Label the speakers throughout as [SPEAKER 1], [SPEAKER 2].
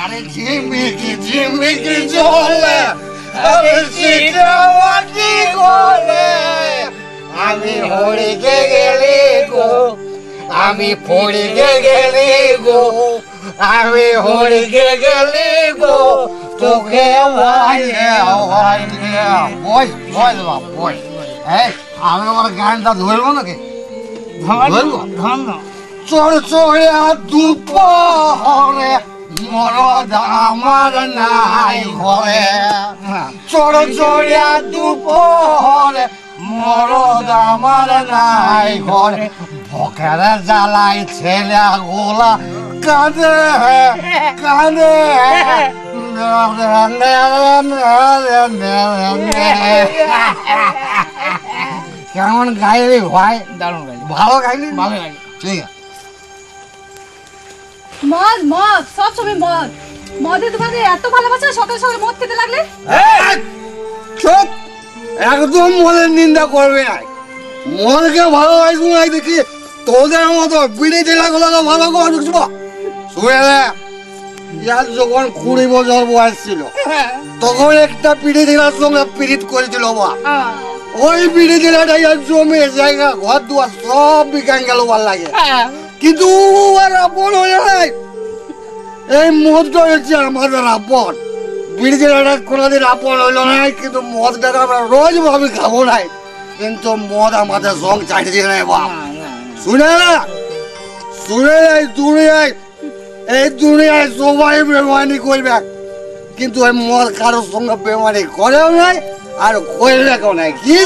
[SPEAKER 1] আরে ঝিমিকি ঝিমিকি জলে আরে চিটামাটি গলে আমি হরিকে গেলি গো আমি পড়িকে গেলি গো আমি হরিকে গেলি গো তোকে আমি আমার গানটা ধরবো নাকি ধরবো চড় চড়িয়া দুপহরে মরদ আমার নাই ঘরে চড় চড়িয়া দুপহরে মরদ আমার নাই ঘরে ভকেরা জ্বালাই ছেলে গোলা কাঁদে কাঁদে কেমন গাইলি ভাই? দারুণ গাইলি, ভালো গাইলি, ভালো গাইলি। ঠিক আছে।
[SPEAKER 2] মদ মদ সব সময় মদ, মদে তোমাদের এত ভালোবাসা, সকাল সকাল মদ খেতে লাগলে?
[SPEAKER 1] চুপ, একদম মদের নিন্দা করবে না। মদকে ভালোবাসবো না দেখি তোদের মতো বিড়ি জেলাগুলোকে ভালো করে ঢুকবো। শুনে রে, ইয়ার যখন 20 বছর বয়স ছিল তখন একটা পিড়ি জেলার সঙ্গে পীড়িত করেছিল বা ওই পিড়ি জেলাটা ইয়ার জমি জায়গা ঘর দুয়ার সব বিকান গেল ভাল লাগে, কিন্তু আর আপন হয়ে নাই। এই মদটা হচ্ছে আমাদের আপন। বিড়ি জেলাটা কোনোদিন আপন হইল নাই, কিন্তু মদটাকে আমরা রোজ ভাবে খাবো নাই, কিন্তু মদ আমাদের সঙ্গ চাইছে না বাপ। শুনে না, শুনে দুনিয়ায় এই দুনিয়ায় সবাই বেমানি করবে, কিন্তু ওই মদ কারোর সঙ্গে বেমানি করেও নাই আর করবে কেউ নাই। কি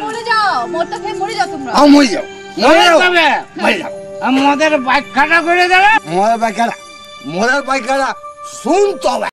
[SPEAKER 2] মরে যাও, মদটা খেয়ে মরে যাও তোমরা।
[SPEAKER 1] মরে যাও, মরে যাও, মরে যাও।
[SPEAKER 3] মদের বাইক খাটা করে দেবে,
[SPEAKER 1] মদের পায়খানা, মদের পায়খানা শুন তবে